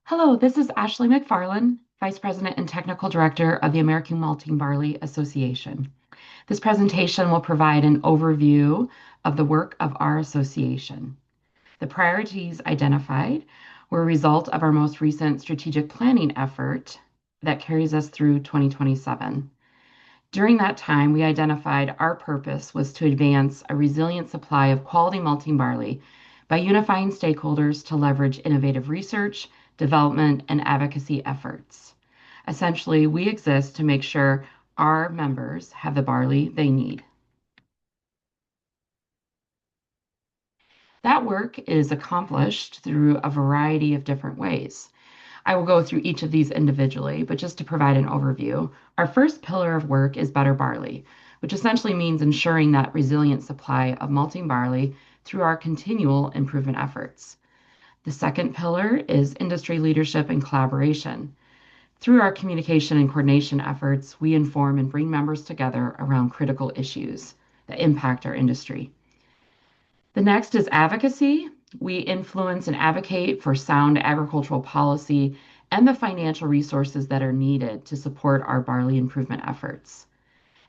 Hello, this is Ashley McFarland, Vice President and Technical Director of the American Malting Barley Association. This presentation will provide an overview of the work of our association. The priorities identified were a result of our most recent strategic planning effort that carries us through 2027. During that time, we identified our purpose was to advance a resilient supply of quality malting barley by unifying stakeholders to leverage innovative research, development, and advocacy efforts. Essentially, we exist to make sure our members have the barley they need. That work is accomplished through a variety of different ways. I will go through each of these individually, but just to provide an overview, our first pillar of work is better barley, which essentially means ensuring that resilient supply of malting barley through our continual improvement efforts. The second pillar is industry leadership and collaboration. Through our communication and coordination efforts, we inform and bring members together around critical issues that impact our industry. The next is advocacy. We influence and advocate for sound agricultural policy and the financial resources that are needed to support our barley improvement efforts.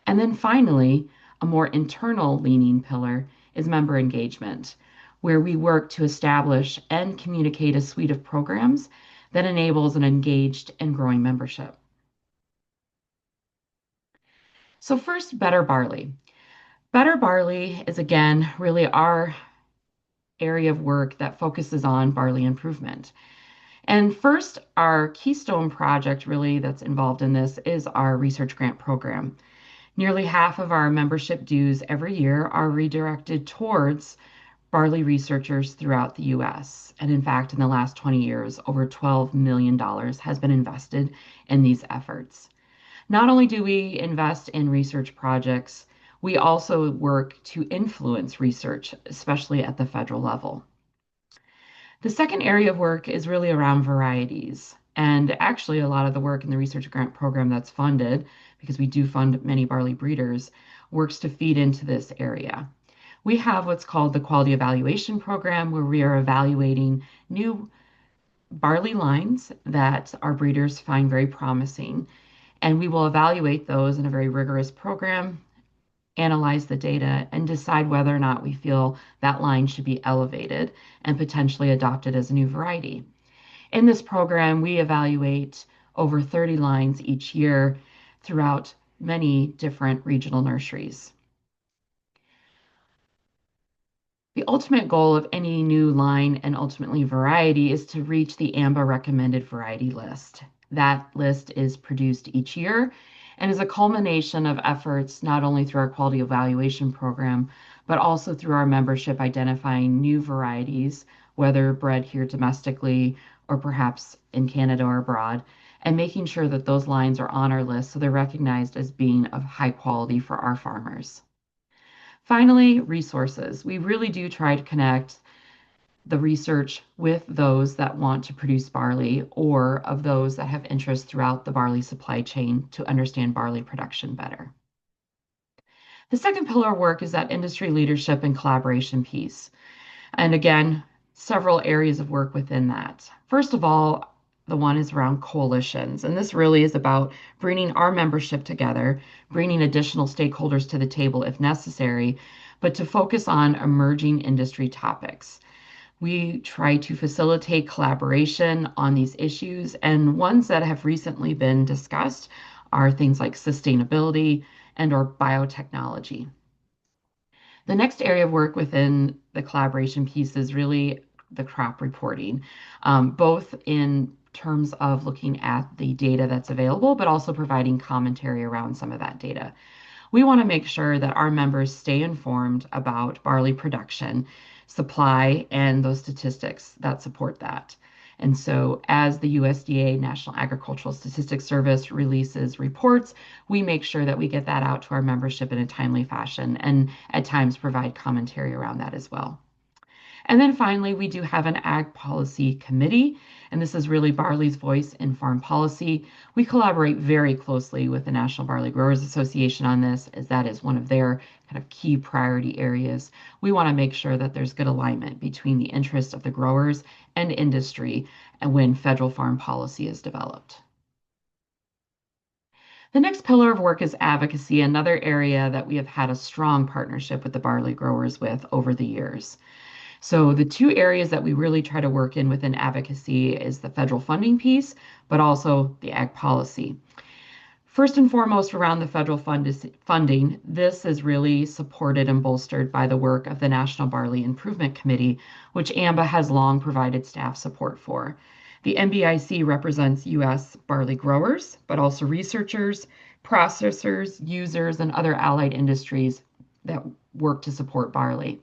And then finally, a more internal leaning pillar is member engagement, where we work to establish and communicate a suite of programs that enables an engaged and growing membership. So first, better barley. Better barley is again really our area of work that focuses on barley improvement. And first, our keystone project really that's involved in this is our research grant program. Nearly half of our membership dues every year are redirected towards barley researchers throughout the US. And in fact, in the last 20 years, over $12 million has been invested in these efforts. Not only do we invest in research projects, we also work to influence research, especially at the federal level. The second area of work is really around varieties. And actually, a lot of the work in the research grant program that's funded, because we do fund many barley breeders, works to feed into this area. We have what's called the Quality Evaluation Program, where we are evaluating new barley lines that our breeders find very promising. And we will evaluate those in a very rigorous program, analyze the data, and decide whether or not we feel that line should be elevated and potentially adopted as a new variety. In this program, we evaluate over 30 lines each year throughout many different regional nurseries. The ultimate goal of any new line and ultimately variety is to reach the AMBA recommended variety list. That list is produced each year and is a culmination of efforts not only through our quality evaluation program, but also through our membership identifying new varieties, whether bred here domestically or perhaps in Canada or abroad, and making sure that those lines are on our list so they're recognized as being of high quality for our farmers. Finally, resources. We really do try to connect the research with those that want to produce barley or of those that have interest throughout the barley supply chain to understand barley production better. The second pillar of work is that industry leadership and collaboration piece. And again, several areas of work within that. First of all, the one is around coalitions. And this really is about bringing our membership together, bringing additional stakeholders to the table if necessary, but to focus on emerging industry topics. We try to facilitate collaboration on these issues, and ones that have recently been discussed are things like sustainability and or biotechnology. The next area of work within the collaboration piece is really the crop reporting, both in terms of looking at the data that's available, but also providing commentary around some of that data. We want to make sure that our members stay informed about barley production, supply, and those statistics that support that. And so, as the USDA National Agricultural Statistics Service releases reports, we make sure that we get that out to our membership in a timely fashion and at times provide commentary around that as well. And then finally, we do have an Ag Policy Committee, and this is really barley's voice in farm policy. We collaborate very closely with the National Barley Growers Association on this, as that is one of their kind of key priority areas. We want to make sure that there's good alignment between the interests of the growers and industry and when federal farm policy is developed. The next pillar of work is advocacy, another area that we have had a strong partnership with the barley growers with over the years. So the two areas that we really try to work in within advocacy is the federal funding piece, but also the ag policy. First and foremost, around the funding, this is really supported and bolstered by the work of the National Barley Improvement Committee, which AMBA has long provided staff support for. The NBIC represents U.S. barley growers, but also researchers, processors, users, and other allied industries that work to support barley.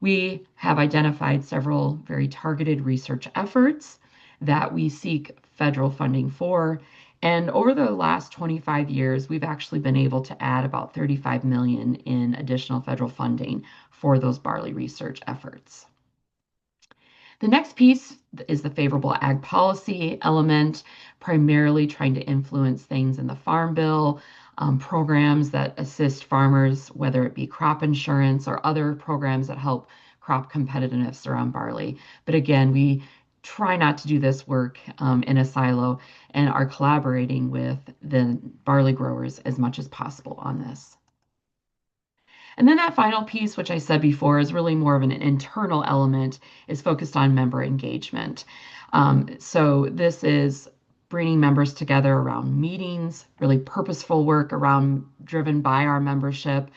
We have identified several very targeted research efforts that we seek federal funding for. And over the last 25 years, we've actually been able to add about 35 million in additional federal funding for those barley research efforts. The next piece is the favorable ag policy element, primarily trying to influence things in the Farm Bill, programs that assist farmers, whether it be crop insurance or other programs that help crop competitiveness around barley. But again, we try not to do this work in a silo and are collaborating with the barley growers as much as possible on this. And then that final piece, which I said before, is really more of an internal element, is focused on member engagement. So this is bringing members together around meetings, really purposeful work around driven by our membership.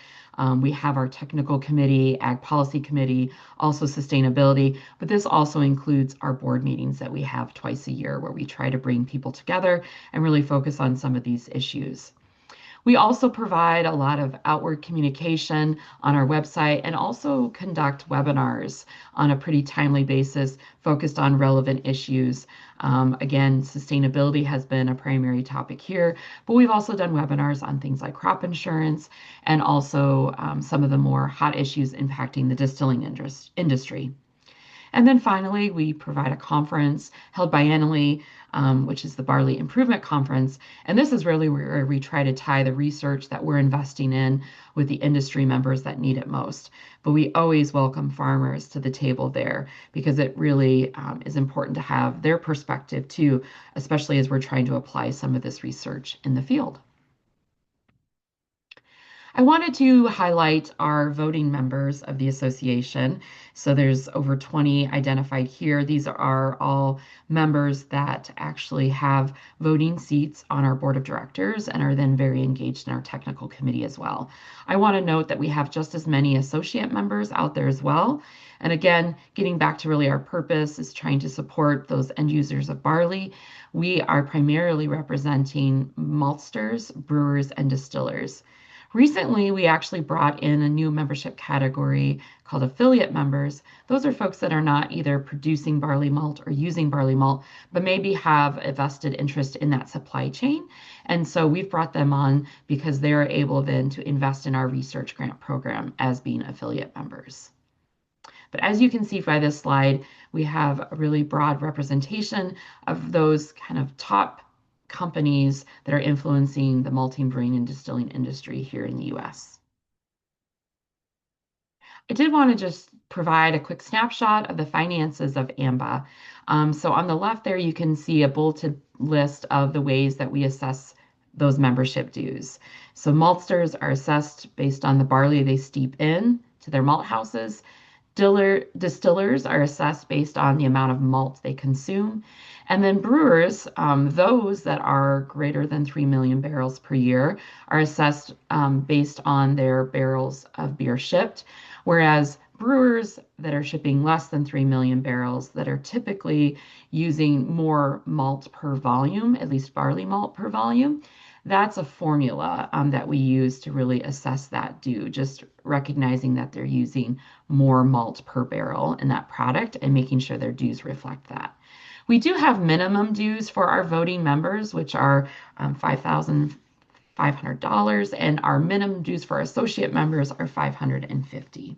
We have our technical committee, ag policy committee, also sustainability, but this also includes our board meetings that we have twice a year where we try to bring people together and really focus on some of these issues. We also provide a lot of outward communication on our website and also conduct webinars on a pretty timely basis focused on relevant issues. Again, sustainability has been a primary topic here, but we've also done webinars on things like crop insurance and also some of the more hot issues impacting the distilling industry. And then finally, we provide a conference held biennially, which is the Barley Improvement Conference. And this is really where we try to tie the research that we're investing in with the industry members that need it most. But we always welcome farmers to the table there because it really is important to have their perspective too, especially as we're trying to apply some of this research in the field. I wanted to highlight our voting members of the association. So there's over 20 identified here. These are all members that actually have voting seats on our board of directors and are then very engaged in our technical committee as well. I want to note that we have just as many associate members out there as well. And again, getting back to really our purpose is trying to support those end users of barley. We are primarily representing maltsters, brewers, and distillers. Recently, we actually brought in a new membership category called affiliate members. Those are folks that are not either producing barley malt or using barley malt, but maybe have a vested interest in that supply chain. And so we've brought them on because they are able then to invest in our research grant program as being affiliate members. But as you can see by this slide, we have a really broad representation of those kind of top companies that are influencing the malting, brewing, and distilling industry here in the US. I did want to just provide a quick snapshot of the finances of AMBA. So on the left there, you can see a bulleted list of the ways that we assess those membership dues. So maltsters are assessed based on the barley they steep in to their malt houses. Distillers are assessed based on the amount of malt they consume. And then brewers, those that are greater than 3 million barrels per year, are assessed based on their barrels of beer shipped, whereas brewers that are shipping less than 3 million barrels that are typically using more malt per volume, at least barley malt per volume, that's a formula that we use to really assess that due, just recognizing that they're using more malt per barrel in that product and making sure their dues reflect that. We do have minimum dues for our voting members, which are $5,500, and our minimum dues for our associate members are $550.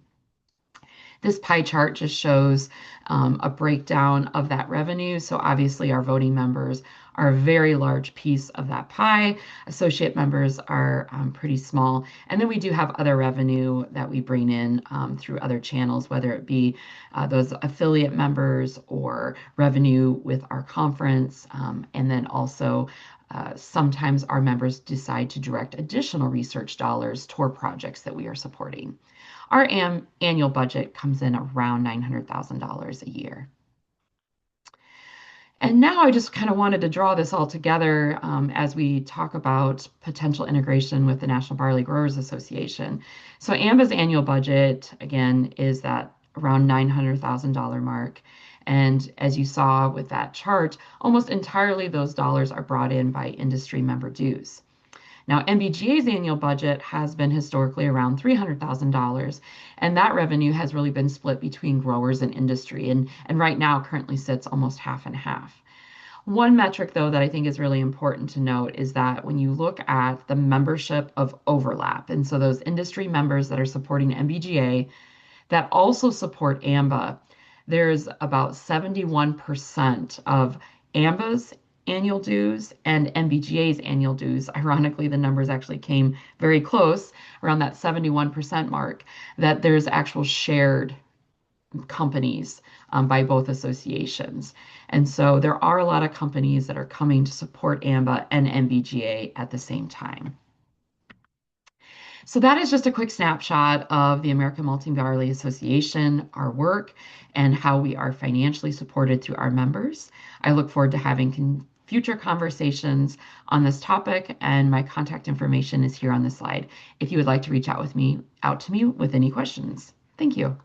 This pie chart just shows a breakdown of that revenue. So obviously, our voting members are a very large piece of that pie. Associate members are pretty small. And then we do have other revenue that we bring in through other channels, whether it be those affiliate members or revenue with our conference. And then also, sometimes our members decide to direct additional research dollars toward projects that we are supporting. Our annual budget comes in around $900,000 a year. And now I just kind of wanted to draw this all together as we talk about potential integration with the National Barley Growers Association. So AMBA's annual budget, again, is that around $900,000 mark. And as you saw with that chart, almost entirely those dollars are brought in by industry member dues. Now, NBGA's annual budget has been historically around $300,000, and that revenue has really been split between growers and industry, and right now currently sits almost half and half. One metric, though, that I think is really important to note is that when you look at the membership of overlap, and so those industry members that are supporting NBGA that also support AMBA, there's about 71% of AMBA's annual dues and NBGA's annual dues. Ironically, the numbers actually came very close, around that 71% mark, that there's actual shared companies by both associations. And so there are a lot of companies that are coming to support AMBA and NBGA at the same time. So that is just a quick snapshot of the American Malting Barley Association, our work, and how we are financially supported through our members. I look forward to having future conversations on this topic, and my contact information is here on the slide if you would like to reach out to me with any questions. Thank you.